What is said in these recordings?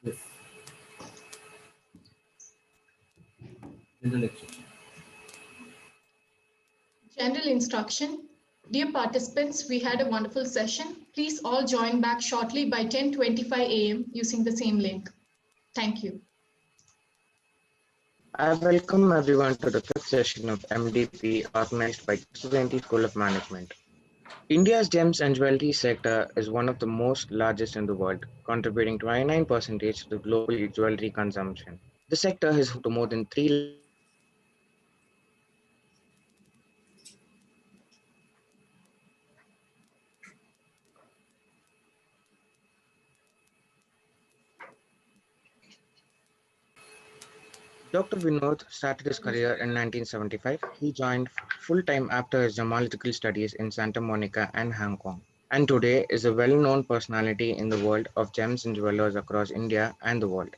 Yes. General lecture. General instruction. Dear participants, we had a wonderful session. Please all join back shortly by 10:25 a.m. using the same link. Thank you. I welcome everyone to the fifth session of MDP organized by KRISTU School of Management. India's gems and jewelry sector is one of the most largest in the world, contributing 29% to the global jewelry consumption. The sector has to more than 3 Dr. Vinod started his career in 1975. He joined full-time after his geological studies in Santa Monica and Hong Kong, and today is a well-known personality in the world of gems and jewelers across India and the world.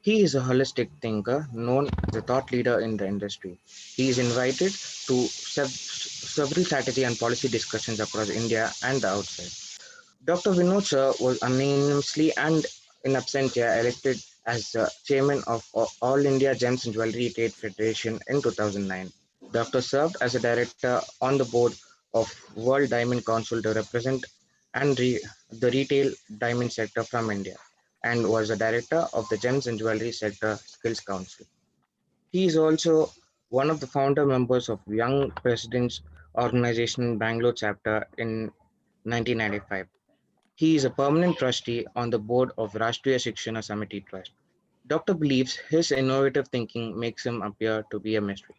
He is a holistic thinker known as a thought leader in the industry. He is invited to several strategy and policy discussions across India and the outside. Dr. Vinod sir was unanimously and in absentia elected as the chairman of All India Gems and Jewelry Trade Federation in 2009. Dr. served as a director on the board of World Diamond Council to represent and the retail diamond sector from India, and was a director of the Gems and Jewelry Sector Skills Council. He is also one of the founder members of Young Presidents Organization Bangalore chapter in 1995. He is a permanent trustee on the board of Rashtriya Shikshana Samiti Trust. Dr. believes his innovative thinking makes him appear to be a mystery.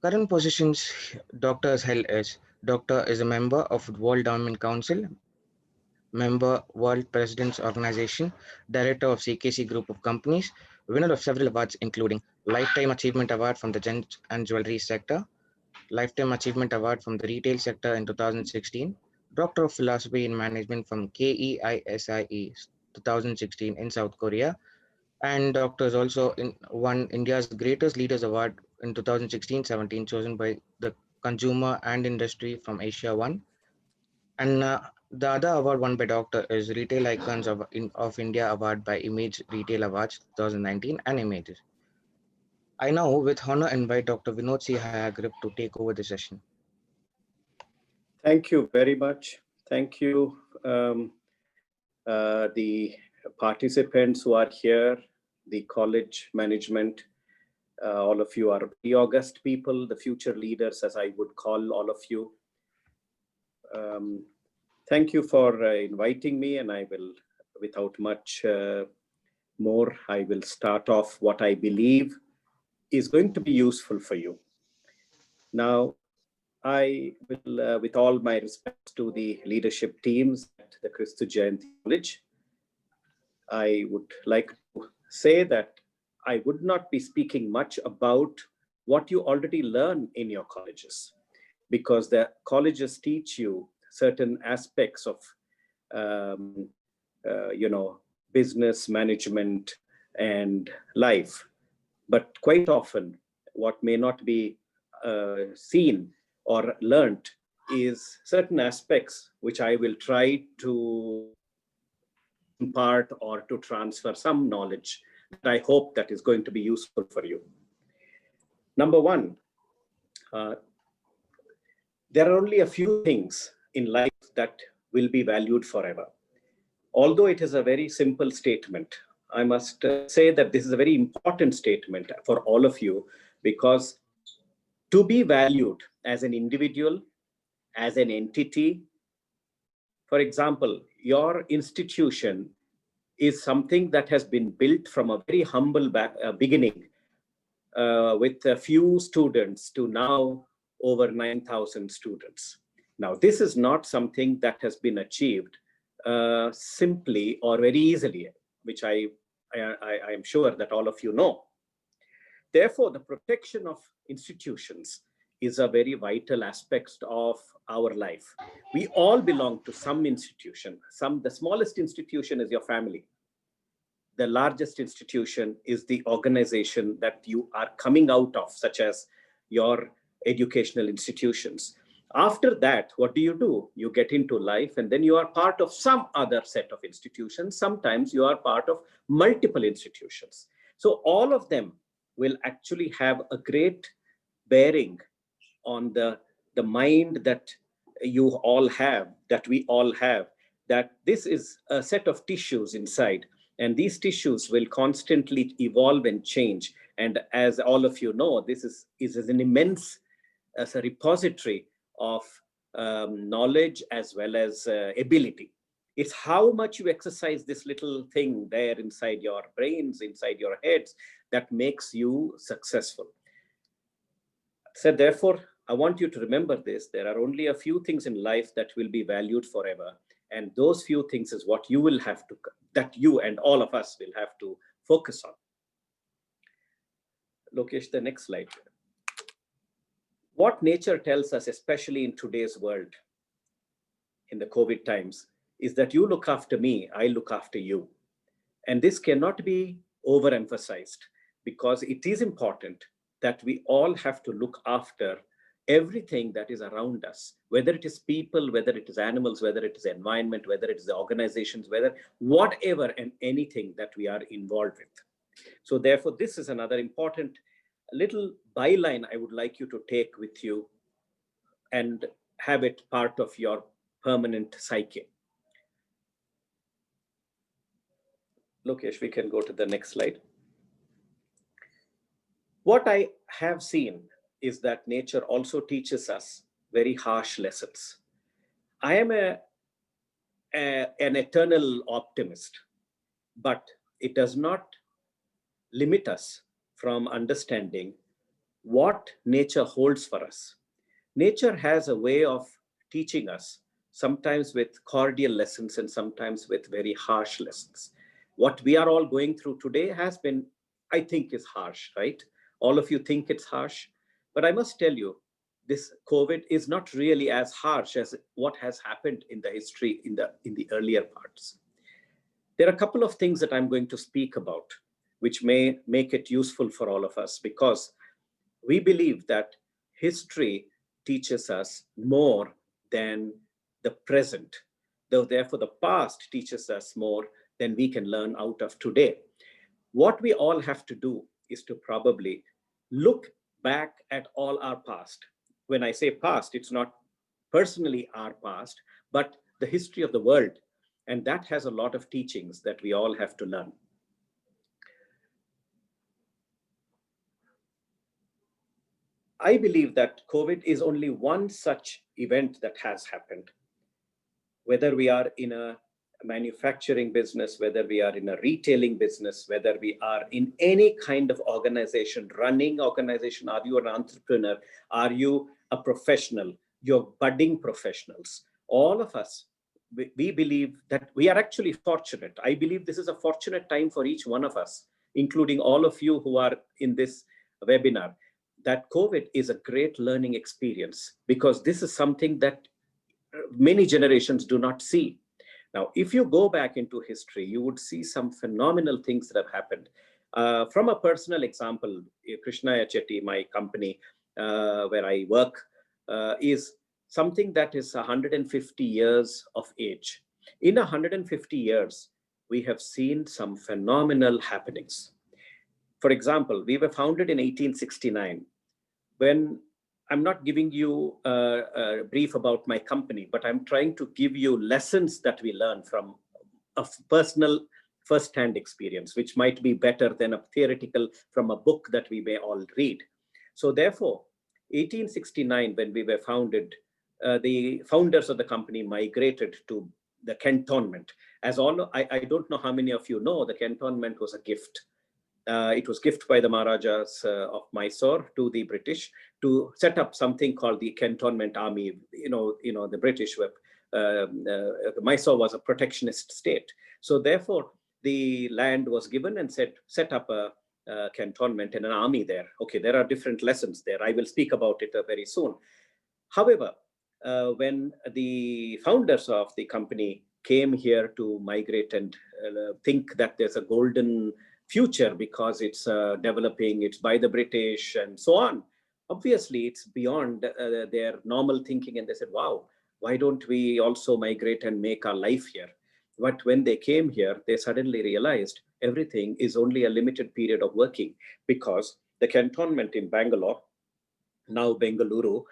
Current positions Dr. has held is Dr. is a member of World Diamond Council, member World Presidents Organization, director of CKC Group of Companies, winner of several awards including Lifetime Achievement Award from the Gems and Jewelry sector, Lifetime Achievement Award from the Retail sector in 2016, Doctor of Philosophy in Management from KEISIE 2016 in South Korea, and Doctor is also won India's Greatest Leaders Award in 2016-17, chosen by the Consumer and Industry from Asia One. And the other award won by Doctor is Retail Icons of India Award by Image Retail Awards 2019 and Images. I now, with honor, invite Dr. Vinod Hayagriv to take over the session. Thank you very much. Thank you, the participants who are here, the college management. All of you are the august people, the future leaders, as I would call all of you. Thank you for inviting me, and I will, without much more, I will start off what I believe is going to be useful for you. Now, I will, with all my respects to the leadership teams at the KRISTU JAYANTI College, I would like to say that I would not be speaking much about what you already learn in your colleges, because the colleges teach you certain aspects of, business management and life. But quite often, what may not be seen or learned is certain aspects which I will try to impart or to transfer some knowledge that I hope that is going to be useful for you. Number one, there are only a few things in life that will be valued forever. Although it is a very simple statement, I must say that this is a very important statement for all of you, because to be valued as an individual, as an entity, for example, your institution is something that has been built from a very humble beginning with a few students to now over 9,000 students. Now, this is not something that has been achieved simply or very easily, which I am sure that all of you know. Therefore, the protection of institutions is a very vital aspect of our life. We all belong to some institution. The smallest institution is your family. The largest institution is the organization that you are coming out of, such as your educational institutions. After that, what do? You get into life, and then you are part of some other set of institutions. Sometimes you are part of multiple institutions. So all of them will actually have a great bearing on the mind that you all have, that we all have, that this is a set of tissues inside, and these tissues will constantly evolve and change. And as all of you know, this is an immense as a repository of knowledge as well as ability. It's how much you exercise this little thing there inside your brains, inside your heads, that makes you successful. So therefore, I want you to remember this. There are only a few things in life that will be valued forever. And those few things is what you will have to, that you and all of us will have to focus on. Lokesh, the next slide. What nature tells us, especially in today's world, in the COVID times, is that you look after me, I look after you. And this cannot be overemphasized, because it is important that we all have to look after everything that is around us, whether it is people, whether it is animals, whether it is environment, whether it is the organizations, whether whatever and anything that we are involved with. So therefore, this is another important little byline I would like you to take with you and have it part of your permanent psyche. Lokesh, we can go to the next slide. What I have seen is that nature also teaches us very harsh lessons. I am an eternal optimist, but it does not limit us from understanding what nature holds for us. Nature has a way of teaching us, sometimes with cordial lessons and sometimes with very harsh lessons. What we are all going through today has been, I think, is harsh, right? All of you think it's harsh, but I must tell you, this COVID is not really as harsh as what has happened in the history in the earlier parts. There are a couple of things that I'm going to speak about, which may make it useful for all of us, because we believe that history teaches us more than the present, though therefore the past teaches us more than we can learn out of today. What we all have to do is to probably look back at all our past. When I say past, it's not personally our past, but the history of the world. And that has a lot of teachings that we all have to learn. I believe that COVID is only one such event that has happened. Whether we are in a manufacturing business, whether we are in a retailing business, whether we are in any kind of organization, running organization, are you an entrepreneur? Are you a professional? You're budding professionals. All of us, we believe that we are actually fortunate. I believe this is a fortunate time for each one of us, including all of you who are in this webinar, that COVID is a great learning experience, because this is something that many generations do not see. Now, if you go back into history, you would see some phenomenal things that have happened. From a personal example, KRISTU Chetty, my company where I work, is something that is 150 years of age. In 150 years, we have seen some phenomenal happenings. For example, we were founded in 1869. When I'm not giving you a brief about my company, but I'm trying to give you lessons that we learn from a personal first-hand experience, which might be better than a theoretical from a book that we may all read. So therefore, 1869, when we were founded, the founders of the company migrated to the cantonment. As all, I don't know how many of you know, the cantonment was a gift. It was gift by the Maharajas of Mysore to the British to set up something called the Cantonment Army. The British were, Mysore was a protectionist state. So therefore, the land was given and said, set up a cantonment and an army there. Okay, there are different lessons there. I will speak about it very soon. However, when the founders of the company came here to migrate and think that there's a golden future because it's developing, it's by the British and so on, Obviously, it's beyond their normal thinking. And they said, wow, why don't we also migrate and make our life here? But when they came here, they suddenly realized everything is only a limited period of working, because the cantonment in Bangalore, now Bengaluru,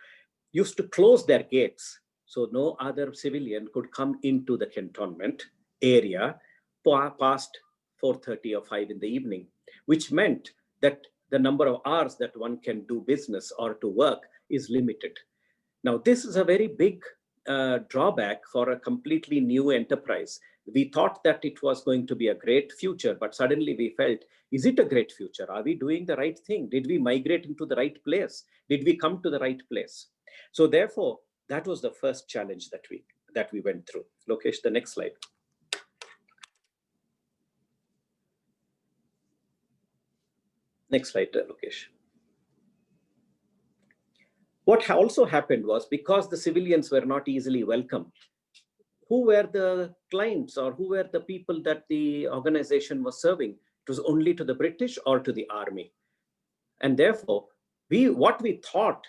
used to close their gates. So no other civilian could come into the cantonment area past 4:30 or 5 in the evening, which meant that the number of hours that one can do business or to work is limited. Now, this is a very big drawback for a completely new enterprise. We thought that it was going to be a great future, but suddenly we felt, is it a great future? Are we doing the right thing? Did we migrate into the right place? Did we come to the right place? So therefore, that was the first challenge that we went through. Lokesh, the next slide. Next slide, Lokesh. What also happened was, because the civilians were not easily welcome, who were the clients or who were the people that the organization was serving? It was only to the British or to the army. And therefore, what we thought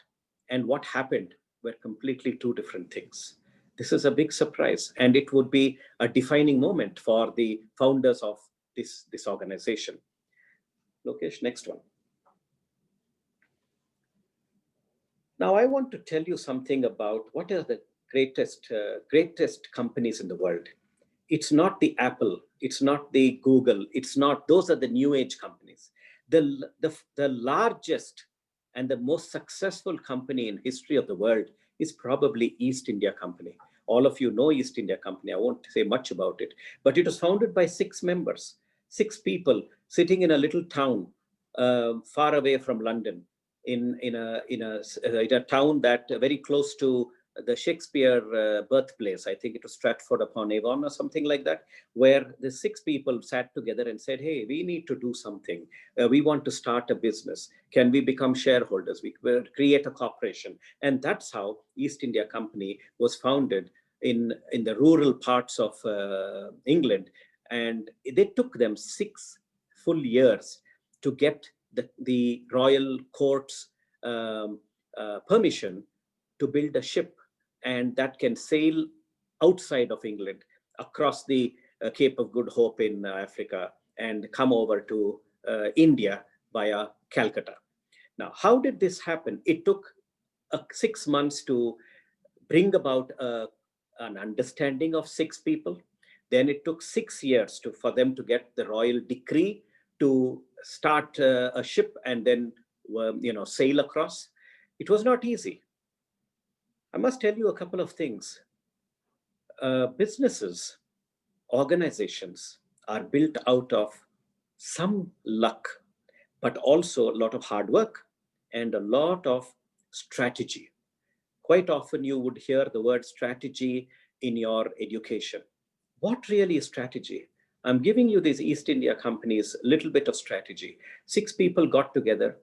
and what happened were completely two different things. This is a big surprise, and it would be a defining moment for the founders of this organization. Lokesh, next one. Now, I want to tell you something about what are the greatest companies in the world. It's not the Apple, it's not the Google, those are the new age companies. The largest and the most successful company in history of the world is probably East India Company. All of you know East India Company. I won't say much about it, but it was founded by 6 members, 6 people sitting in a little town far away from London, in a town that very close to the Shakespeare birthplace. I think it was Stratford upon Avon or something like that, where the 6 people sat together and said, hey, we need to do something. We want to start a business. Can we become shareholders? We will create a corporation. And that's how East India Company was founded in the rural parts of England. And they took them 6 full years to get the royal court's permission to build a ship, and that can sail outside of England across the Cape of Good Hope in Africa and come over to India via Calcutta. Now, how did this happen? It took 6 months to bring about an understanding of 6 people. Then it took 6 years for them to get the royal decree to start a ship and then sail across. It was not easy. I must tell you a couple of things. Businesses, organizations are built out of some luck, but also a lot of hard work and a lot of strategy. Quite often you would hear the word strategy in your education. What really is strategy? I'm giving you these East India Company's little bit of strategy. 6 people got together,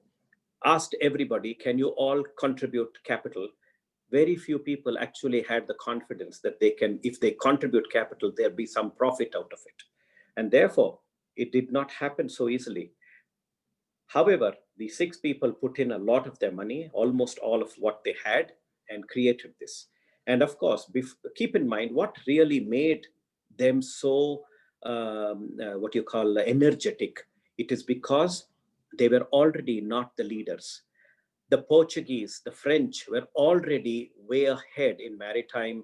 asked everybody, can you all contribute capital? Very few people actually had the confidence that they can, if they contribute capital, there'll be some profit out of it. And therefore, it did not happen so easily. However, the 6 people put in a lot of their money, almost all of what they had, and created this. And of course, keep in mind what really made them so energetic. It is because they were already not the leaders. The Portuguese, the French were already way ahead in maritime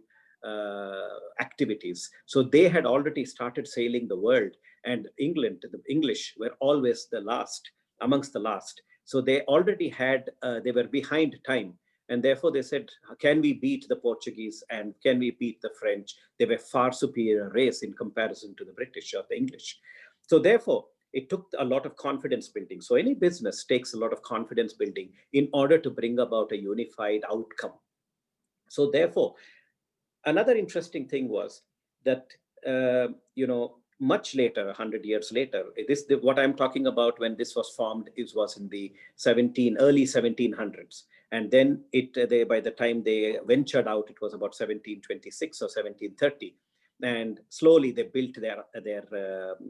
activities. So they had already started sailing the world, and England, the English were always the last, amongst the last. So they already had, they were behind time. And therefore they said, can we beat the Portuguese and can we beat the French? They were far superior race in comparison to the British or the English. So therefore, it took a lot of confidence building. So any business takes a lot of confidence building in order to bring about a unified outcome. So therefore, another interesting thing was that, much later, 100 years later, what I'm talking about when this was formed was in the early 1700s. And then by the time they ventured out, it was about 1726 or 1730. And slowly they built their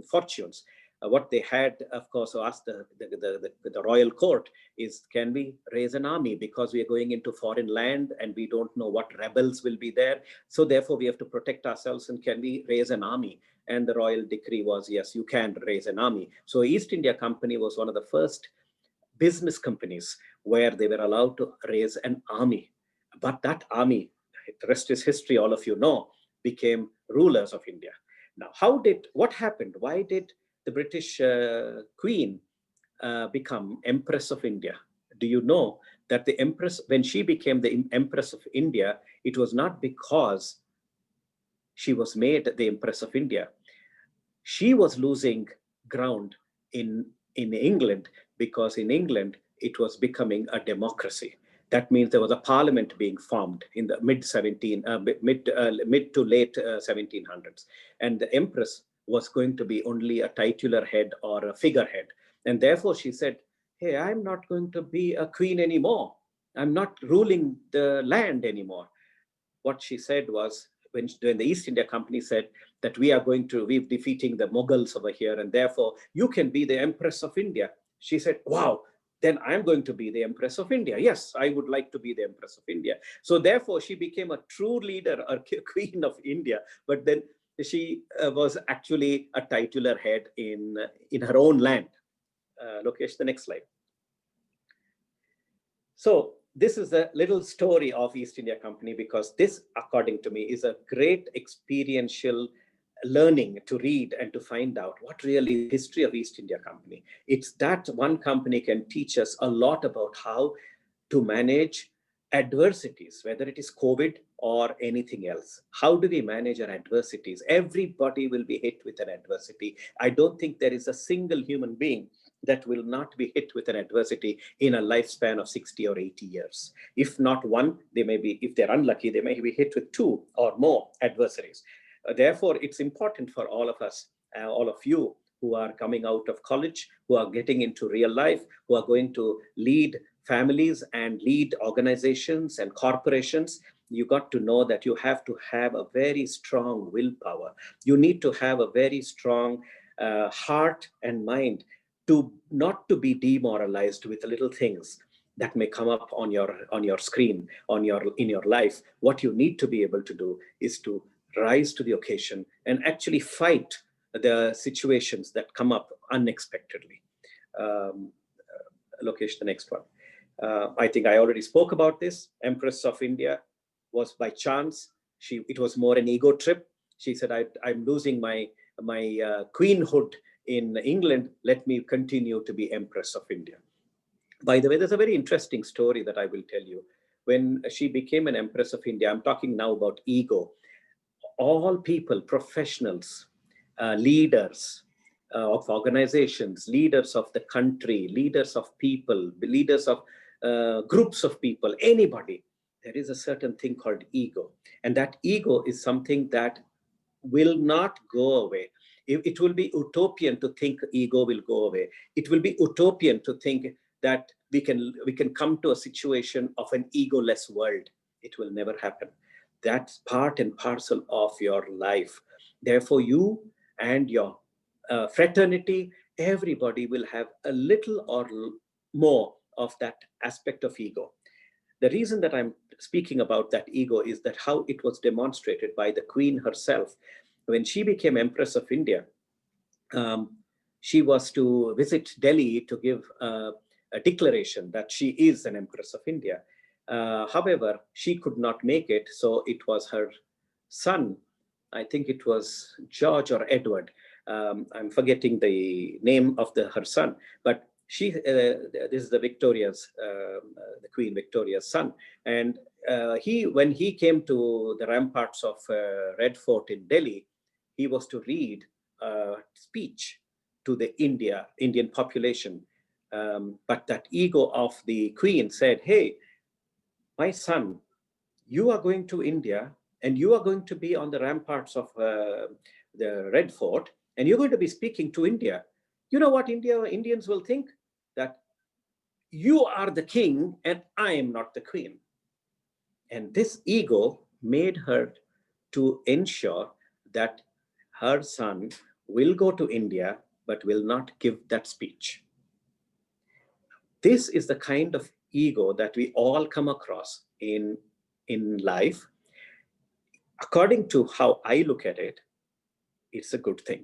fortunes. What they had, of course, asked the royal court is, can we raise an army? Because we are going into foreign land and we don't know what rebels will be there. So therefore, we have to protect ourselves, and can we raise an army? And the royal decree was, yes, you can raise an army. So East India Company was one of the first business companies where they were allowed to raise an army. But that army, the rest is history, all of you know, became rulers of India. Now, what happened? Why did the British Queen become Empress of India? Do you know that the Empress, when she became the Empress of India, it was not because she was made the Empress of India. She was losing ground in England, because in England it was becoming a democracy. That means there was a parliament being formed in the mid to late 1700s, and the empress was going to be only a titular head or a figurehead, and therefore she said, "Hey, I'm not going to be a queen anymore. I'm not ruling the land anymore." What she said was, when the East India Company said that we're defeating the Mughals over here, and therefore you can be the Empress of India. She said, "Wow, then I'm going to be the Empress of India. Yes, I would like to be the Empress of India." So therefore she became a true leader or queen of India. But then she was actually a titular head in her own land. Lokesh, the next slide. So this is a little story of East India Company, because this, according to me, is a great experiential learning to read and to find out what really is the history of East India Company. It's that one company can teach us a lot about how to manage adversities, whether it is COVID or anything else. How do we manage our adversities? Everybody will be hit with an adversity. I don't think there is a single human being that will not be hit with an adversity in a lifespan of 60 or 80 years. If not one, they may be, if they're unlucky, they may be hit with two or more adversaries. Therefore, it's important for all of us, all of you who are coming out of college, who are getting into real life, who are going to lead families and lead organizations and corporations. You got to know that you have to have a very strong willpower. You need to have a very strong heart and mind to not to be demoralized with little things that may come up on your screen, in your life. What you need to be able to do is to rise to the occasion and actually fight the situations that come up unexpectedly. Lokesh, the next one. I think I already spoke about this. Empress of India was by chance. It was more an ego trip. She said, I'm losing my queenhood in England. Let me continue to be Empress of India. By the way, there's a very interesting story that I will tell you. When she became an Empress of India, I'm talking now about ego. All people, professionals, leaders of organizations, leaders of the country, leaders of people, leaders of groups of people, anybody, there is a certain thing called ego. And that ego is something that will not go away. It will be utopian to think ego will go away. It will be utopian to think that we can come to a situation of an egoless world. It will never happen. That's part and parcel of your life. Therefore, you and your fraternity, everybody will have a little or more of that aspect of ego. The reason that I'm speaking about that ego is that how it was demonstrated by the Queen herself. When she became Empress of India, she was to visit Delhi to give a declaration that she is an Empress of India. However, she could not make it, so it was her son, I think it was George or Edward, I'm forgetting the name of her son, but this is the Victoria's, the Queen Victoria's son, and when he came to the ramparts of Red Fort in Delhi, he was to read a speech to the Indian population, but that ego of the Queen said, "Hey, my son, you are going to India and you are going to be on the ramparts of the Red Fort, and you're going to be speaking to India. You know what Indians will think? That you are the king and I am not the queen." And this ego made her to ensure that her son will go to India, but will not give that speech. This is the kind of ego that we all come across in life. According to how I look at it, it's a good thing.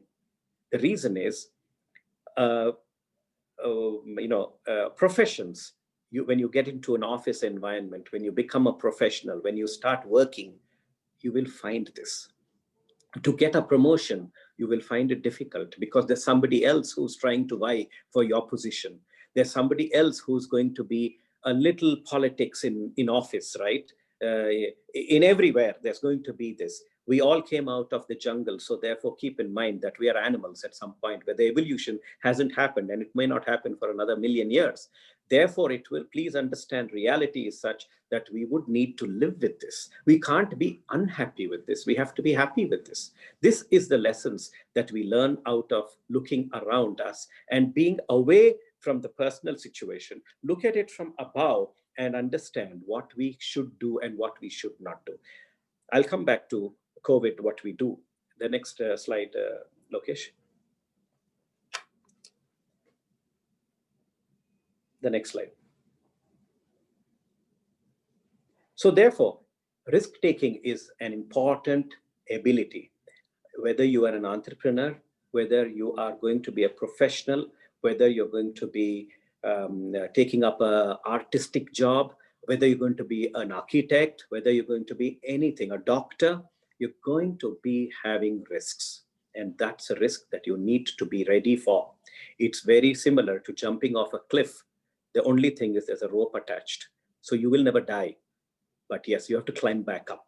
The reason is, professions, when you get into an office environment, when you become a professional, when you start working, you will find this. To get a promotion, you will find it difficult because there's somebody else who's trying to vie for your position. There's somebody else who's going to be a little politics in office, right? In everywhere, there's going to be this. We all came out of the jungle, so therefore keep in mind that we are animals at some point where the evolution hasn't happened, and it may not happen for another million years. Therefore, it will, please understand, reality is such that we would need to live with this. We can't be unhappy with this. We have to be happy with this. This is the lessons that we learn out of looking around us and being away from the personal situation. Look at it from above and understand what we should do and what we should not do. I'll come back to COVID, what we do. The next slide, Lokesh. The next slide. So therefore, risk-taking is an important ability. Whether you are an entrepreneur, whether you are going to be a professional, whether you're going to be taking up an artistic job, whether you're going to be an architect, whether you're going to be anything, a doctor, you're going to be having risks. And that's a risk that you need to be ready for. It's very similar to jumping off a cliff. The only thing is there's a rope attached. So you will never die. But yes, you have to climb back up.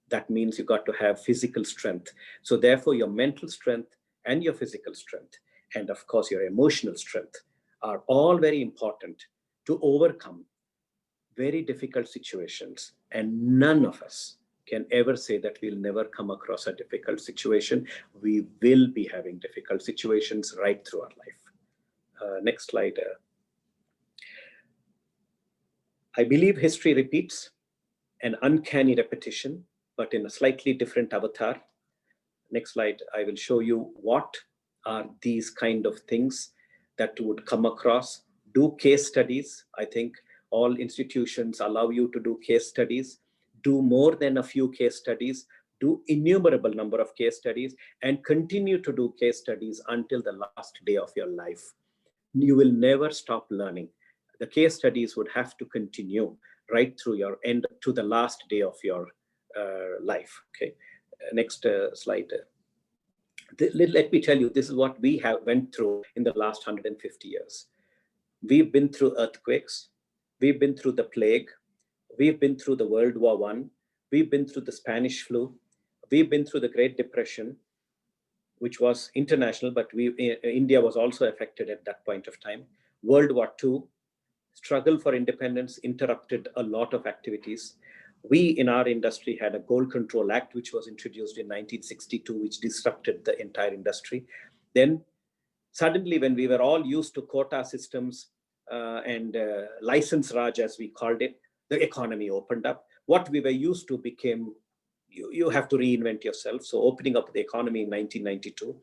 That means you got to have physical strength. So therefore, your mental strength and your physical strength, and of course, your emotional strength, are all very important to overcome very difficult situations. And none of us can ever say that we'll never come across a difficult situation. We will be having difficult situations right through our life. Next slide. I believe history repeats, an uncanny repetition, but in a slightly different avatar. Next slide, I will show you what are these kind of things that would come across. Do case studies. I think all institutions allow you to do case studies. Do more than a few case studies. Do innumerable number of case studies and continue to do case studies until the last day of your life. You will never stop learning. The case studies would have to continue right through your end to the last day of your life. Okay, next slide. Let me tell you, this is what we have went through in the last 150 years. We've been through earthquakes. We've been through the plague. We've been through the World War I. We've been through the Spanish flu. We've been through the Great Depression, which was international, but India was also affected at that point of time. World War II, struggle for independence interrupted a lot of activities. We in our industry had a Gold Control Act, which was introduced in 1962, which disrupted the entire industry. Then suddenly, when we were all used to quota systems and license Raj, as we called it, the economy opened up. What we were used to became, you have to reinvent yourself. So opening up the economy in 1992.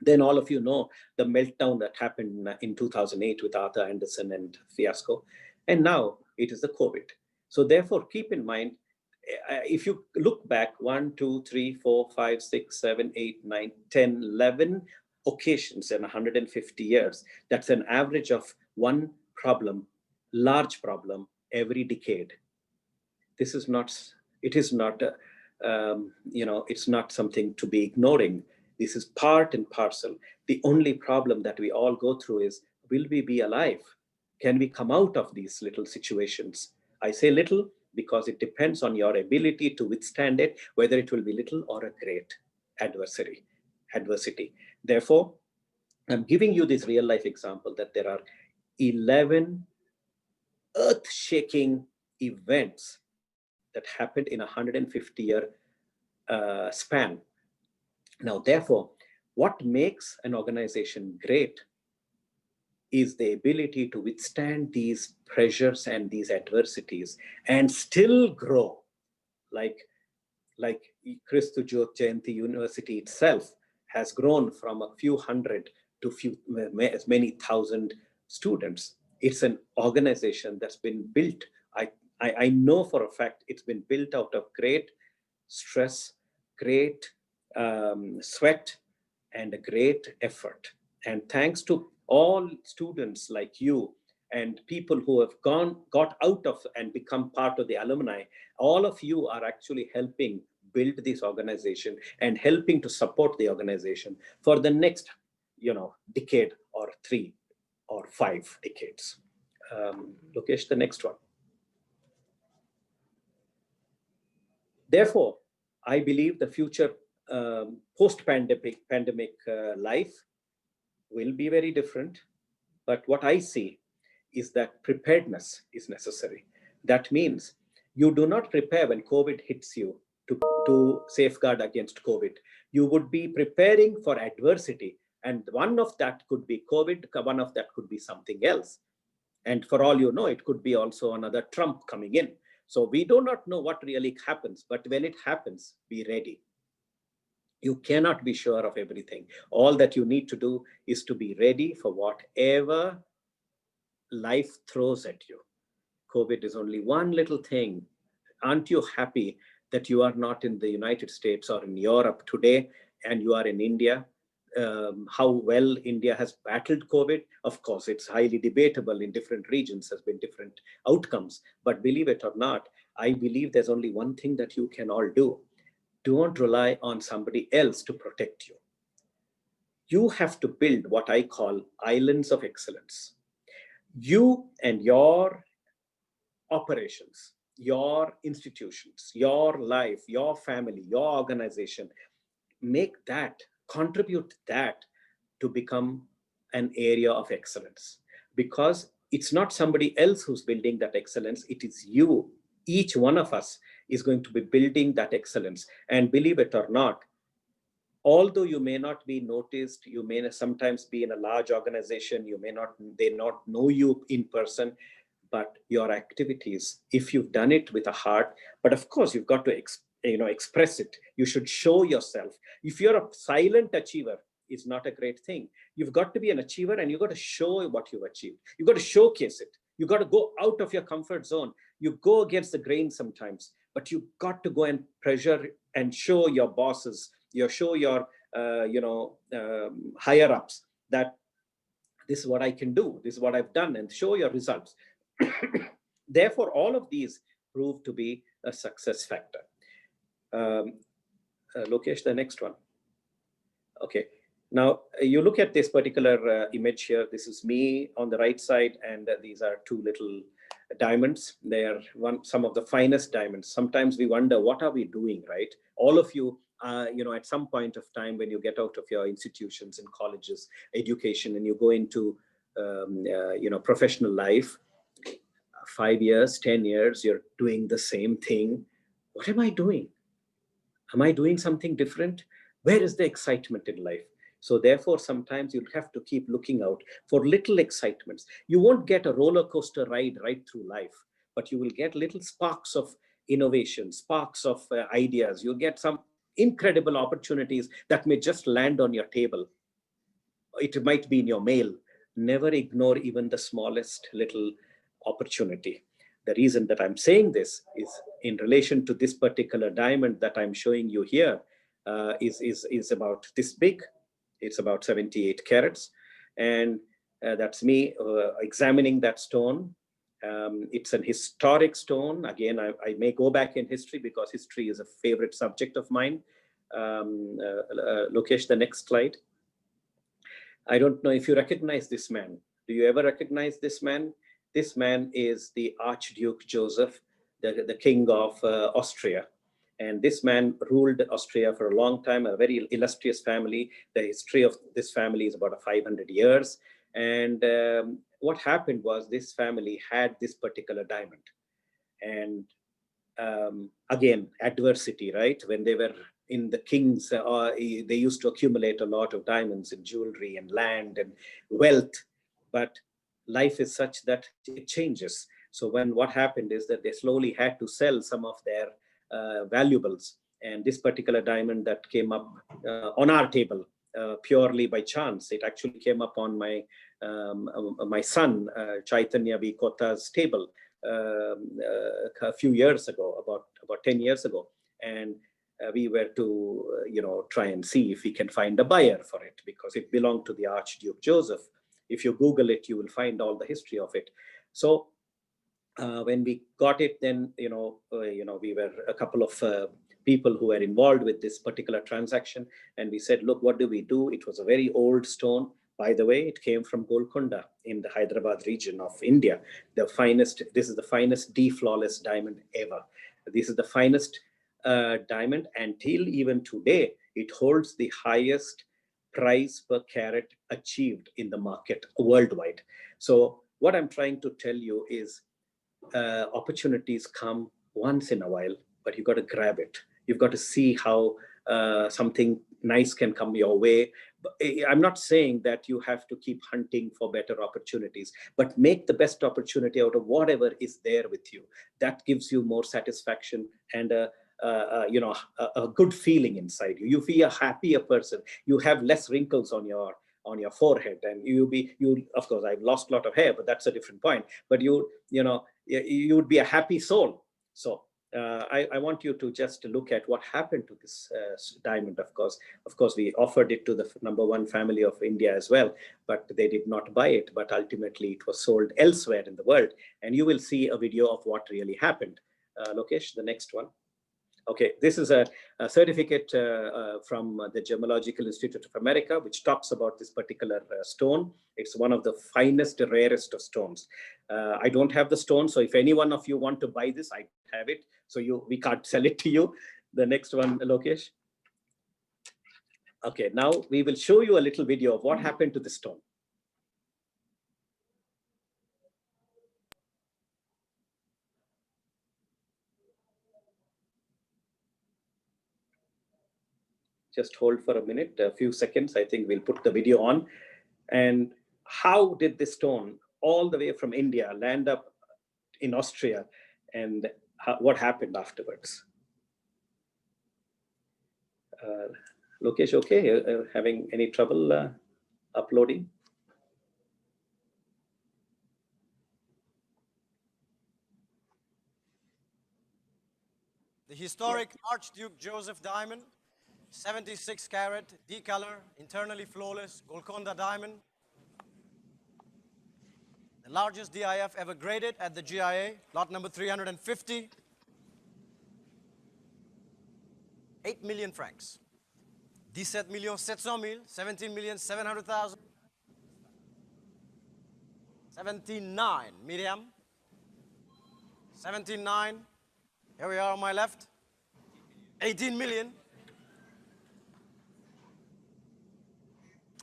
Then all of you know the meltdown that happened in 2008 with Arthur Andersen and fiasco. And now it is the COVID. So therefore, keep in mind, if you look back 1, 2, 3, 4, 5, 6, 7, 8, 9, 10, 11 occasions in 150 years, that's an average of one problem, large problem, every decade. This is not, it is not, it's not something to be ignoring. This is part and parcel. The only problem that we all go through is, will we be alive? Can we come out of these little situations? I say little because it depends on your ability to withstand it, whether it will be little or a great adversity. Therefore, I'm giving you this real life example that there are 11 earth-shaking events that happened in a 150-year span. Now, therefore, what makes an organization great is the ability to withstand these pressures and these adversities and still grow, like KRISTU JAYANTI University itself has grown from a few hundred to as many thousand students. It's an organization that's been built. I know for a fact it's been built out of great stress, great sweat, and a great effort. And thanks to all students like you and people who have got out of and become part of the alumni, all of you are actually helping build this organization and helping to support the organization for the next, decade or 3 or 5 decades. Lokesh, the next one. Therefore, I believe the future post-pandemic life will be very different. But what I see is that preparedness is necessary. That means you do not prepare when COVID hits you to safeguard against COVID. You would be preparing for adversity. And one of that could be COVID, one of that could be something else. And for all you know, it could be also another Trump coming in. So we do not know what really happens, but when it happens, be ready. You cannot be sure of everything. All that you need to do is to be ready for whatever life throws at you. COVID is only one little thing. Aren't you happy that you are not in the United States or in Europe today and you are in India? How well India has battled COVID. Of course, it's highly debatable in different regions, has been different outcomes. But believe it or not, I believe there's only one thing that you can all do. Don't rely on somebody else to protect you. You have to build what I call islands of excellence. You and your operations, your institutions, your life, your family, your organization, make that, contribute that to become an area of excellence. Because it's not somebody else who's building that excellence, it is you. Each one of us is going to be building that excellence. And believe it or not, although you may not be noticed, you may sometimes be in a large organization, they not know you in person, but your activities, if you've done it with a heart, but of course you've got to express it. You should show yourself. If you're a silent achiever, it's not a great thing. You've got to be an achiever and you've got to show what you've achieved. You've got to showcase it. You've got to go out of your comfort zone. You go against the grain sometimes, but you've got to go and pressure and show your bosses, show your higher ups that this is what I can do, this is what I've done, and show your results. Therefore, all of these prove to be a success factor. Lokesh, the next one. Okay, now you look at this particular image here. This is me on the right side, and these are two little diamonds. They are some of the finest diamonds. Sometimes we wonder, what are we doing, right? All of you, at some point of time when you get out of your institutions and colleges, education, and you go into, professional life, 5 years, 10 years, you're doing the same thing. What am I doing? Am I doing something different? Where is the excitement in life? So therefore, sometimes you'll have to keep looking out for little excitements. You won't get a roller coaster ride right through life, but you will get little sparks of innovation, sparks of ideas. You'll get some incredible opportunities that may just land on your table. It might be in your mail. Never ignore even the smallest little opportunity. The reason that I'm saying this is in relation to this particular diamond that I'm showing you here is about this big. It's about 78 carats. And that's me examining that stone. It's an historic stone. Again, I may go back in history because history is a favorite subject of mine. Lokesh, the next slide. I don't know if you recognize this man. Do you ever recognize this man? This man is the Archduke Joseph, the king of Austria. And this man ruled Austria for a long time, a very illustrious family. The history of this family is about 500 years. And what happened was this family had this particular diamond. And again, adversity, right? When they were in the kings, they used to accumulate a lot of diamonds and jewelry and land and wealth. But life is such that it changes. So what happened is that they slowly had to sell some of their valuables. And this particular diamond that came up on our table purely by chance. It actually came up on my son, Chaitanya V. Kota's table a few years ago, about 10 years ago. And we were to, try and see if we can find a buyer for it, because it belonged to the Archduke Joseph. If you Google it, you will find all the history of it. So when we got it, then, we were a couple of people who were involved with this particular transaction. And we said, look, what do we do? It was a very old stone. By the way, it came from Golconda in the Hyderabad region of India. This is the finest D-flawless diamond ever. This is the finest diamond, until even today, it holds the highest price per carat achieved in the market worldwide. So what I'm trying to tell you is opportunities come once in a while, but you've got to grab it. You've got to see how something nice can come your way. I'm not saying that you have to keep hunting for better opportunities, but make the best opportunity out of whatever is there with you. That gives you more satisfaction and a good feeling inside you. You feel a happier person. You have less wrinkles on your forehead, and you of course, I've lost a lot of hair, but that's a different point. But you would be a happy soul. So I want you to just look at what happened to this diamond. Of course, we offered it to the #1 family of India as well, but they did not buy it. But ultimately, it was sold elsewhere in the world, and you will see a video of what really happened. Lokesh, the next one. Okay, this is a certificate from the Gemological Institute of America, which talks about this particular stone. It's one of the finest, rarest of stones. I don't have the stone, so if any one of you want to buy this, I have it. So we can't sell it to you. The next one, Lokesh. Okay, now we will show you a little video of what happened to the stone. Just hold for a minute, a few seconds. I think we'll put the video on. And how did this stone, all the way from India, land up in Austria, and what happened afterwards? Lokesh, okay? Having any trouble uploading? The historic Archduke Joseph diamond, 76 carat, D-color, internally flawless, Golconda diamond. The largest DIF ever graded at the GIA, lot number 350. 8 million francs. 17,700,000, 17,700,000. 79, Miriam. 79. Here we are on my left. 18 million.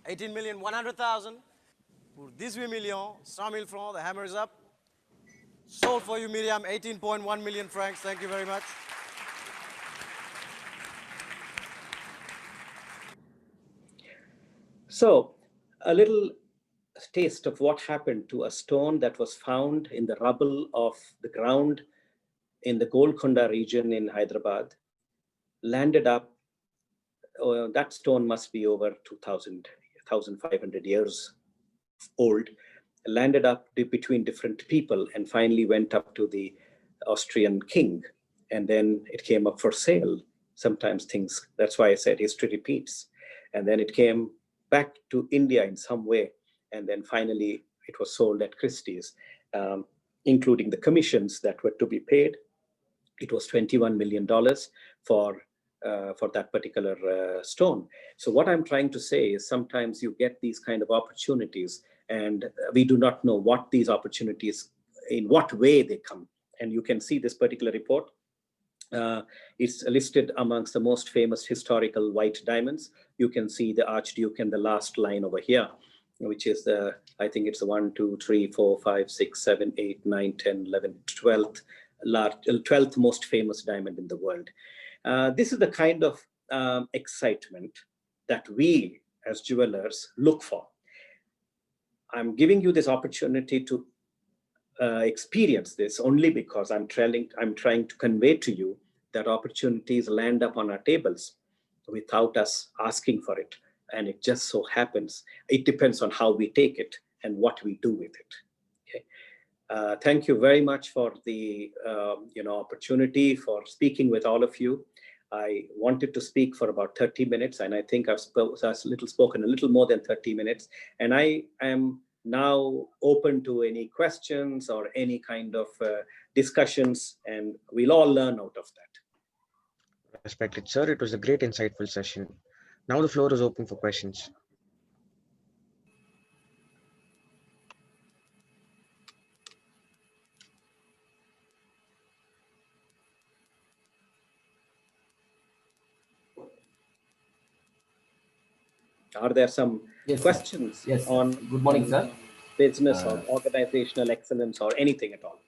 18,100,000. Pour 18 millions, 100,000 francs, the hammer is up. Sold for you, Miriam, 18.1 million francs. Thank you very much. So, a little taste of what happened to a stone that was found in the rubble of the ground in the Golconda region in Hyderabad, landed up, that stone must be over 1,500 years old, landed up between different people and finally went up to the Austrian king. And then it came up for sale. Sometimes things, that's why I said history repeats. And then it came back to India in some way. And then finally it was sold at Christie's, including the commissions that were to be paid. It was $21 million for that particular stone. So what I'm trying to say is sometimes you get these kind of opportunities and we do not know what these opportunities, in what way they come. And you can see this particular report. It's listed amongst the most famous historical white diamonds. You can see the Archduke and the last line over here, which is the, I think it's the 1, 2, 3, 4, 5, 6, 7, 8, 9, 10, 11, 12th most famous diamond in the world. This is the kind of excitement that we as jewelers look for. I'm giving you this opportunity to experience this only because I'm trying to convey to you that opportunities land up on our tables without us asking for it. and it just so happens. It depends on how we take it and what we do with it. Okay. Thank you very much for the opportunity for speaking with all of you. I wanted to speak for about 30 minutes, and I think I've spoken a little more than 30 minutes. And I am now open to any questions or any kind of discussions, and we'll all learn out of that. Respected sir, it was a great insightful session. Now the floor is open for questions. Are there some questions on good morning, sir. Business or organizational excellence or anything at all?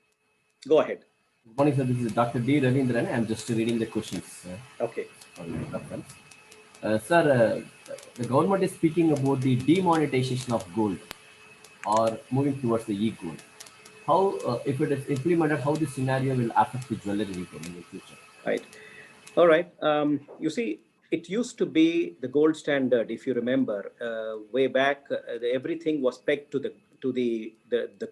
Go ahead. Good morning, sir. This is Dr. D. Ravindran. I'm just reading the questions. Okay. Sir, the government is speaking about the demonetization of gold or moving towards the e-gold. How, if it is implemented, how this scenario will affect the jewelry retail in the future? Right. All right. You see, it used to be the gold standard. If you remember, way back, everything was pegged to the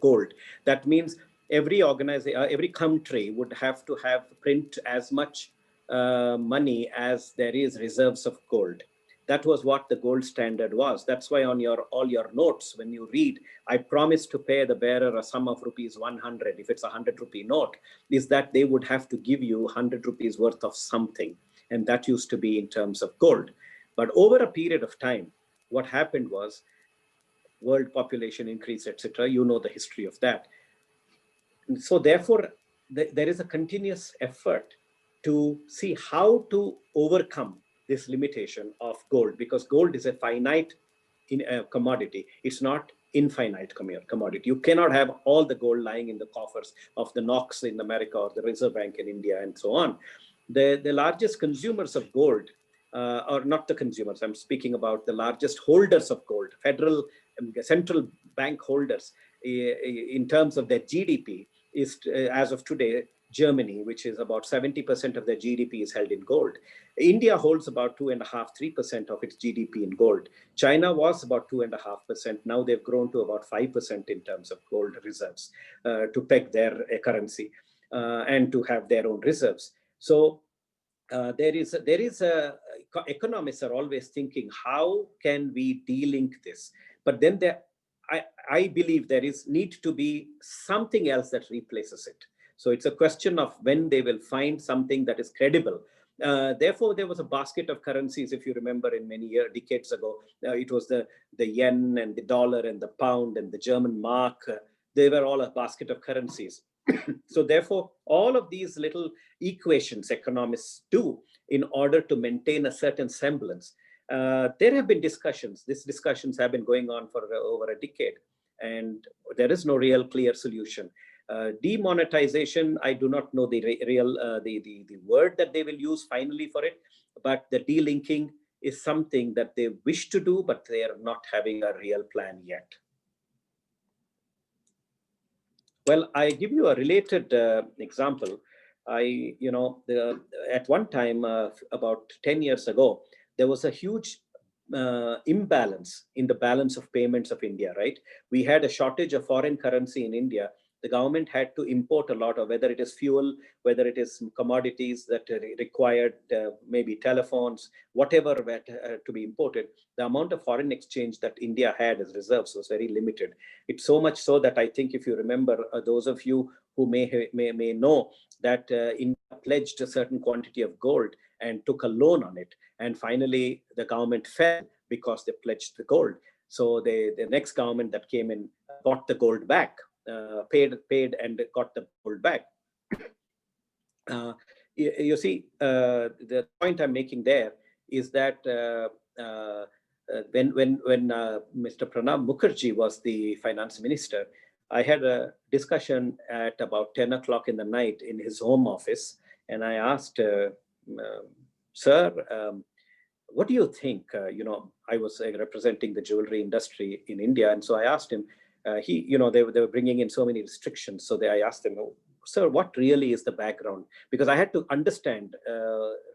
gold. That means every organization, every country would have to print as much money as there is reserves of gold. That was what the gold standard was. That's why on all your notes, when you read, I promise to pay the bearer a sum of rupees 100, if it's a 100-rupee note, is that they would have to give you 100 rupees worth of something. And that used to be in terms of gold. But over a period of time, what happened was world population increase, etc. You know the history of that. And so therefore, there is a continuous effort to see how to overcome this limitation of gold, because gold is a finite commodity. It's not infinite commodity. You cannot have all the gold lying in the coffers of the Knox in America or the Reserve Bank in India and so on. The largest consumers of gold, or not the consumers, I'm speaking about the largest holders of gold, federal central bank holders in terms of their GDP is, as of today, Germany, which is about 70% of their GDP is held in gold. India holds about 2.5–3% of its GDP in gold. China was about 2.5%. Now they've grown to about 5% in terms of gold reserves to peg their currency and to have their own reserves. So economists are always thinking, how can we de-link this? But then I believe there need to be something else that replaces it. So it's a question of when they will find something that is credible. Therefore, there was a basket of currencies, if you remember, in many decades ago. It was the yen and the dollar and the pound and the German mark. They were all a basket of currencies. So therefore, all of these little equations economists do in order to maintain a certain semblance. There have been discussions. These discussions have been going on for over a decade, and there is no real clear solution. Demonetization, I do not know the the word that they will use finally for it, but the delinking is something that they wish to do, but they are not having a real plan yet. Well, I give you a related example. At one time, about 10 years ago, there was a huge imbalance in the balance of payments of India, right? We had a shortage of foreign currency in India. The government had to import a lot of, whether it is fuel, whether it is commodities that required maybe telephones, whatever to be imported. The amount of foreign exchange that India had as reserves was very limited. It's so much so that I think, if you remember, those of you who may know that India pledged a certain quantity of gold and took a loan on it. And finally, the government fell because they pledged the gold. So the next government that came in got the gold back. Paid and got the gold back. You see, the point I'm making there is that when Mr. Pranab Mukherjee was the finance minister, I had a discussion at about 10 o'clock in the night in his home office, and I asked, sir, what do you think? I was representing the jewelry industry in India, and so I asked him. They were bringing in so many restrictions. So I asked him, sir, what really is the background? Because I had to understand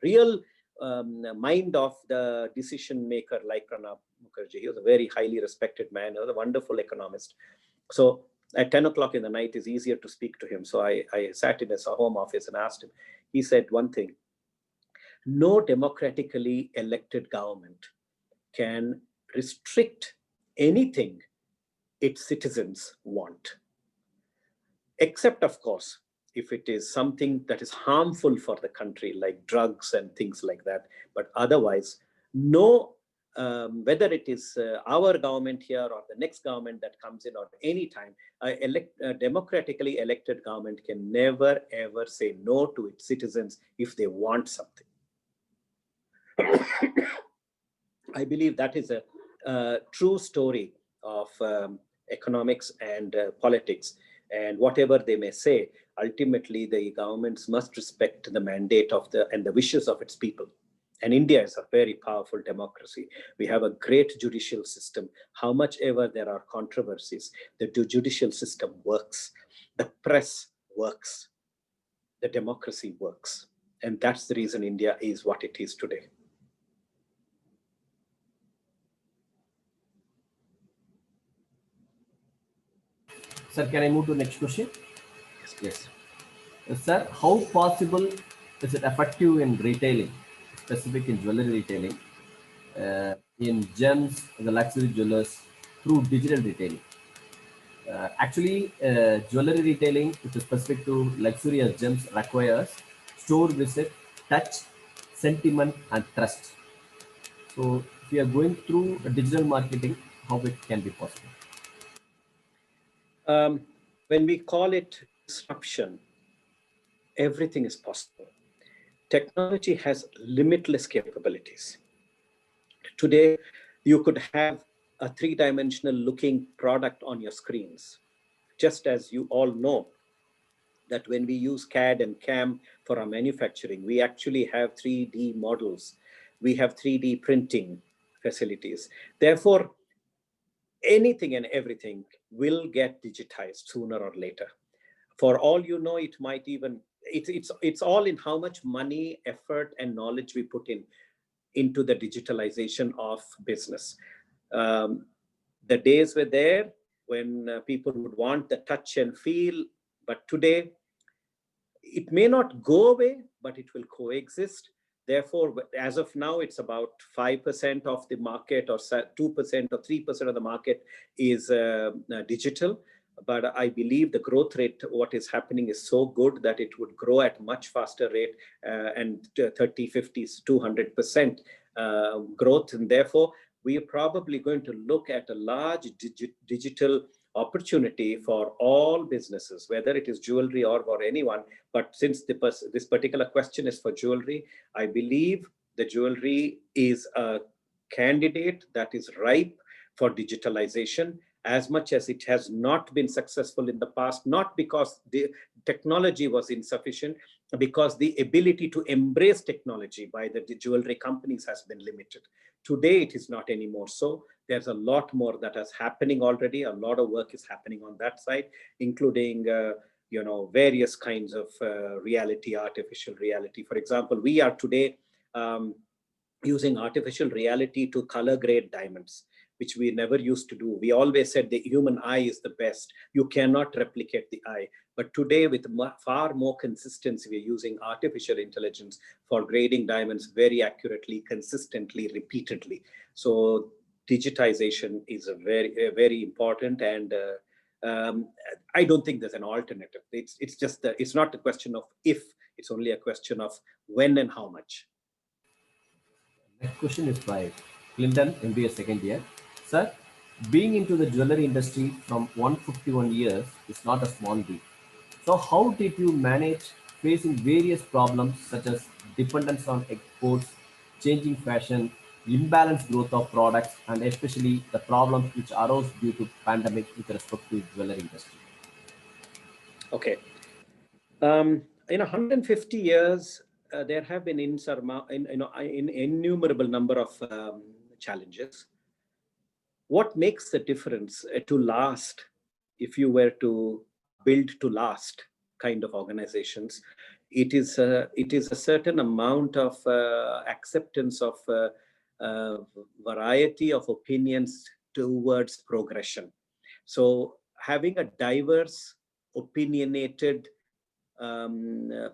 real mind of the decision maker like Pranab Mukherjee. He was a very highly respected man. He was a wonderful economist. So at 10 o'clock in the night, it's easier to speak to him. So I sat in his home office and asked him. He said one thing: no democratically elected government can restrict anything its citizens want, except, of course, if it is something that is harmful for the country, like drugs and things like that. But otherwise, no, whether it is our government here or the next government that comes in or any time, a democratically elected government can never, ever say no to its citizens if they want something. I believe that is a true story of economics and politics. And whatever they may say, ultimately the governments must respect the mandate of and the wishes of its people. And India is a very powerful democracy. We have a great judicial system. How much ever there are controversies, the judicial system works. The press works. The democracy works. And that's the reason India is what it is today. Sir, can I move to the next question? Yes. Sir, how possible is it effective in retailing, specific in jewelry retailing, in gems, the luxury jewelers, through digital retailing? Actually, jewelry retailing, which is specific to luxurious gems, requires store visit, touch, sentiment, and trust. So, if we are going through digital marketing, how it can be possible? When we call it disruption, everything is possible. Technology has limitless capabilities. Today, you could have a three-dimensional looking product on your screens. Just as you all know that when we use CAD and CAM for our manufacturing, we actually have 3D models. We have 3D printing facilities. Therefore, anything and everything will get digitized sooner or later. For all you know, it might even, it's all in how much money, effort, and knowledge we put into the digitalization of business. The days were there when people would want the touch and feel, but today it may not go away, but it will coexist. Therefore, as of now, it's about 5% of the market, or 2% or 3% of the market is digital. But I believe the growth rate, what is happening, is so good that it would grow at much faster rate, and 30, 50, 200% growth. And therefore, we are probably going to look at a large digital opportunity for all businesses, whether it is jewelry or for anyone. But since this particular question is for jewelry, I believe the jewelry is a candidate that is ripe for digitalization, as much as it has not been successful in the past, not because the technology was insufficient, because the ability to embrace technology by the jewelry companies has been limited. Today, it is not anymore so. There's a lot more that is happening already. A lot of work is happening on that side, including various kinds of reality, artificial reality. For example, we are today using artificial reality to color grade diamonds, which we never used to do. We always said the human eye is the best. You cannot replicate the eye. But today, with far more consistency, we're using artificial intelligence for grading diamonds very accurately, consistently, repeatedly. So digitization is very important, and I don't think there's an alternative. It's not a question of if, it's only a question of when and how much. Next question is by Clinton, MBA second year. Sir, being into the jewelry industry from 151 years is not a small deal. So how did you manage facing various problems such as dependence on exports, changing fashion, imbalanced growth of products, and especially the problems which arose due to pandemic with respect to jewelry industry? Okay. In 150 years, there have been innumerable number of challenges. What makes the difference to last, if you were to build to last kind of organizations, It is a certain amount of acceptance of variety of opinions towards progression. So having a diverse, opinionated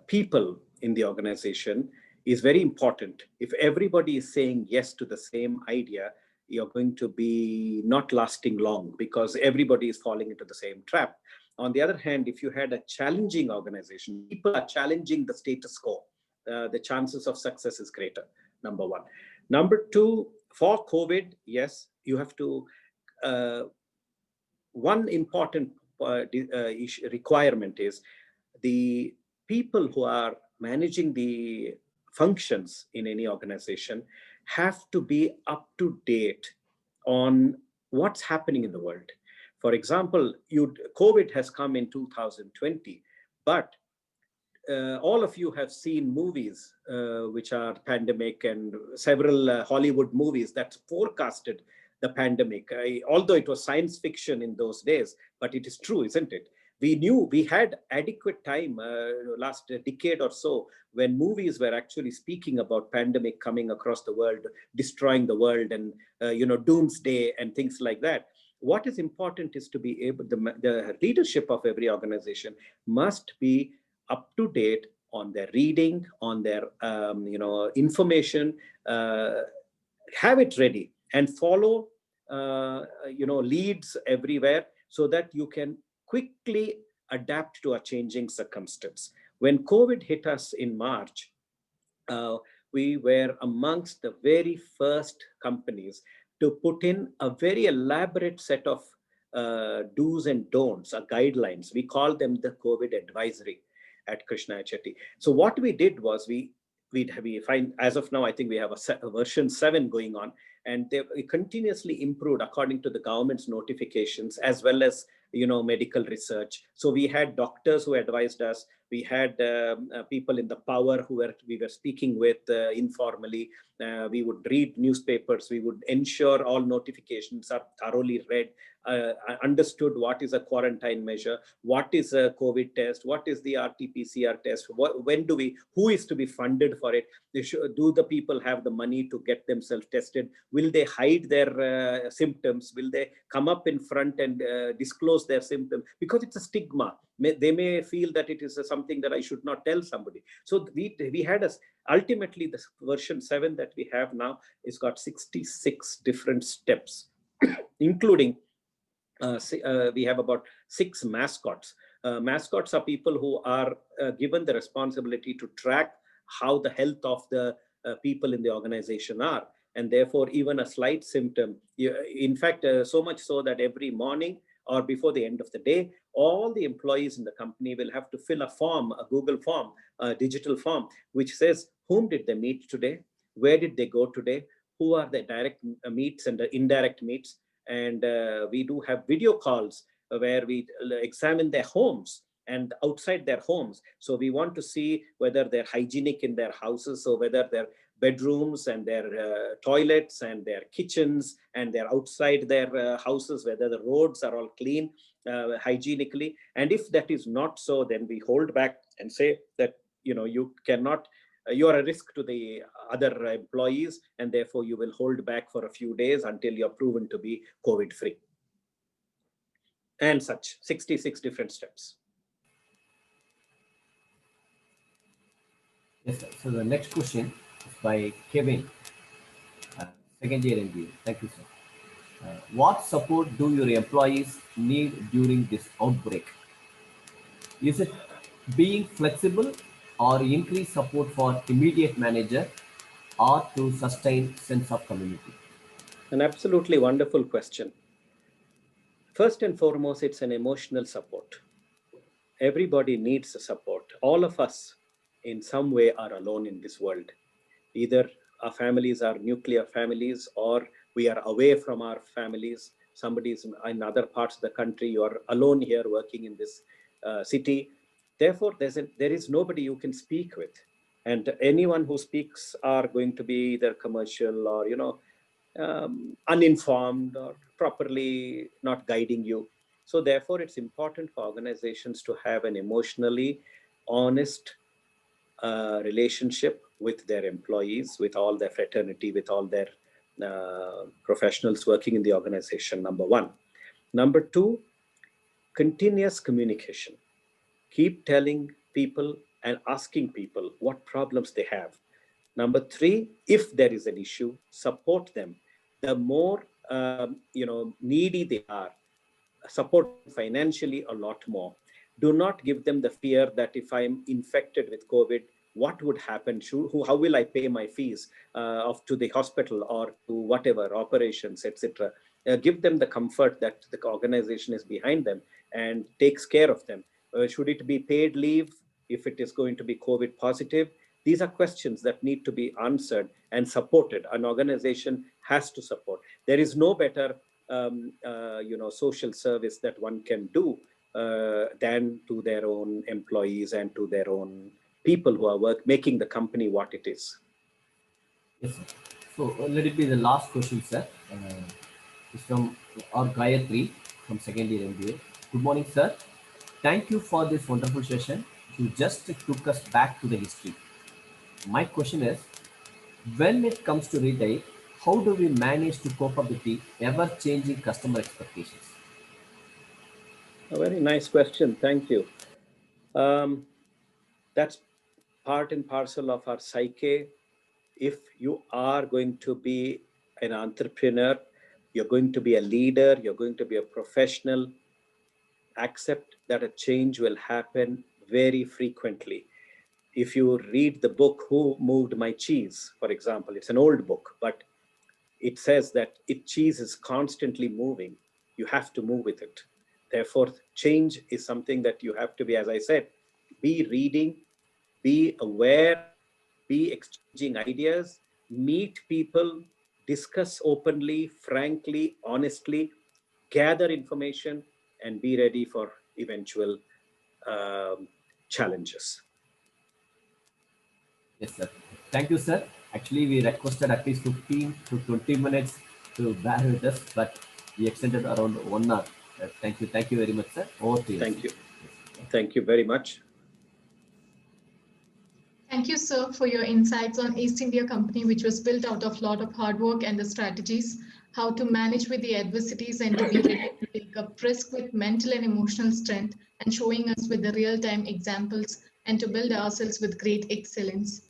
people in the organization is very important. If everybody is saying yes to the same idea, you're going to be not lasting long because everybody is falling into the same trap. On the other hand, if you had a challenging organization, people are challenging the status quo, the chances of success is greater, number one. Number two, for COVID, yes, you have to, one important requirement is the people who are managing the functions in any organization have to be up to date on what's happening in the world. For example, COVID has come in 2020, but all of you have seen movies which are pandemic, and several Hollywood movies that forecasted the pandemic. Although it was science fiction in those days, but it is true, isn't it? We knew we had adequate time last decade or so when movies were actually speaking about pandemic coming across the world, destroying the world, and doomsday and things like that. What is important is to be able, the leadership of every organization must be up to date on their reading, on their information, have it ready and follow leads everywhere so that you can quickly adapt to a changing circumstance. When COVID hit us in March, we were amongst the very first companies to put in a very elaborate set of do's and don'ts, guidelines. We call them the COVID advisory at KRISTU Chetty. So what we did was we find, as of now, I think we have a version 7 going on, and we continuously improved according to the government's notifications as well as medical research. So we had doctors who advised us. We had people in the power we were speaking with informally. We would read newspapers. We would ensure all notifications are thoroughly read, understood what is a quarantine measure, what is a COVID test, what is the RT-PCR test, who is to be funded for it, do the people have the money to get themselves tested, will they hide their symptoms, will they come up in front and disclose their symptoms, because it's a stigma. They may feel that it is something that I should not tell somebody. So we had ultimately the version 7 that we have now is got 66 different steps, including we have about 6 mascots. Mascots are people who are given the responsibility to track how the health of the people in the organization are. And therefore, even a slight symptom, in fact, so much so that every morning or before the end of the day, all the employees in the company will have to fill a form, a Google form, a digital form, which says whom did they meet today, where did they go today, who are the direct meets and the indirect meets. And we do have video calls where we examine their homes and outside their homes. So we want to see whether they're hygienic in their houses, so whether their bedrooms and their toilets and their kitchens and their outside their houses, whether the roads are all clean hygienically. And if that is not so, then we hold back and say that you cannot, you are a risk to the other employees, and therefore you will hold back for a few days until you're proven to be COVID free. And such 66 different steps. Yes, sir. So the next question is by Kevin, second year MBA. Thank you, sir. What support do your employees need during this outbreak? Is it being flexible or increase support for immediate manager or to sustain sense of community? An absolutely wonderful question. First and foremost, it's an emotional support. Everybody needs support. All of us in some way are alone in this world. Either our families are nuclear families, or we are away from our families. Somebody is in other parts of the country. You are alone here working in this city. Therefore, there is nobody you can speak with. And anyone who speaks are going to be either commercial or, uninformed or properly not guiding you. So therefore, it's important for organizations to have an emotionally honest relationship with their employees, with all their fraternity, with all their professionals working in the organization, number one. Number two, continuous communication. Keep telling people and asking people what problems they have. Number three, if there is an issue, support them. The more needy they are, support financially a lot more. Do not give them the fear that if I'm infected with COVID, what would happen? How will I pay my fees to the hospital or to whatever operations, etc. Give them the comfort that the organization is behind them and takes care of them. Should it be paid leave if it is going to be COVID positive? These are questions that need to be answered and supported. An organization has to support. There is no better social service that one can do than to their own employees and to their own people who are making the company what it is. Yes, sir. So let it be the last question, sir. It's from our Gayatri from second year MBA. Good morning, sir. Thank you for this wonderful session. You just took us back to the history. My question is, when it comes to retail, how do we manage to cope up with the ever-changing customer expectations? A very nice question. Thank you. That's part and parcel of our psyche. If you are going to be an entrepreneur, you're going to be a leader, you're going to be a professional, accept that a change will happen very frequently. If you read the book, Who Moved My Cheese, for example, it's an old book, but it says that cheese is constantly moving. You have to move with it. Therefore, change is something that you have to be, as I said, be reading, be aware, be exchanging ideas, meet people, discuss openly, frankly, honestly, gather information, and be ready for eventual challenges. Yes, sir. Thank you, sir. Actually, we requested at least 15 to 20 minutes to bear with us, but we extended around 1 hour. Thank you. Thank you very much, sir. Over to you. Thank you. Thank you very much. Thank you, sir, for your insights on East India Company, which was built out of a lot of hard work and the strategies, how to manage with the adversities and to be ready to take up risk with mental and emotional strength, and showing us with the real-time examples and to build ourselves with great excellence.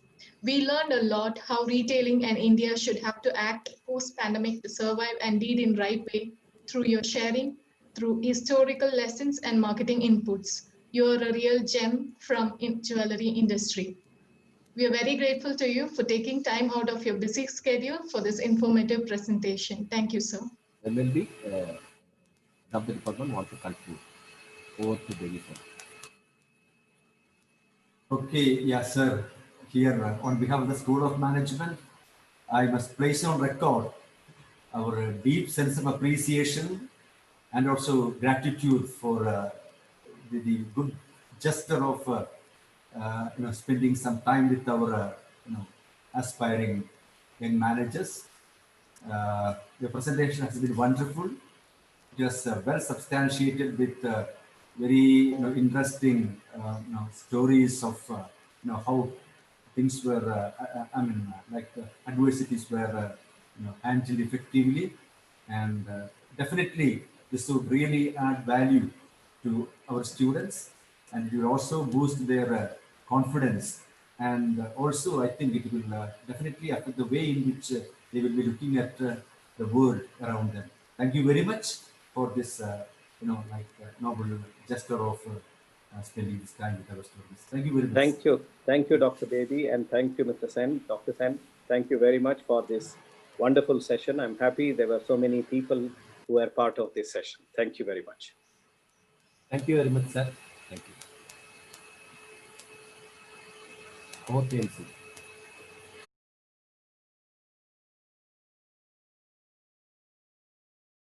We learned a lot how retailing and India should have to act post-pandemic to survive and lead in right way through your sharing, through historical lessons and marketing inputs. You're a real gem from jewelry industry. We are very grateful to you for taking time out of your busy schedule for this informative presentation. Thank you, sir. MLB, of the department want to conclude. Over to Devi, sir. Okay, yes, sir. Here, on behalf of the School of Management, I must place on record our deep sense of appreciation and also gratitude for the good gesture of spending some time with our aspiring young managers. The presentation has been wonderful. It was well substantiated with very interesting stories of how things were adversities were handled effectively, and definitely this would really add value to our students, and it will also boost their confidence, and also I think it will definitely affect the way in which they will be looking at the world around them. Thank you very much for this noble gesture of spending this time with our students. Thank you very much. Thank you, Dr. Bedi, and thank you, Mr. Sen. Dr. Sen, thank you very much for this wonderful session. I'm happy there were so many people who were part of this session. Thank you very much. Thank you very much, sir. Thank you. Over to you, MC.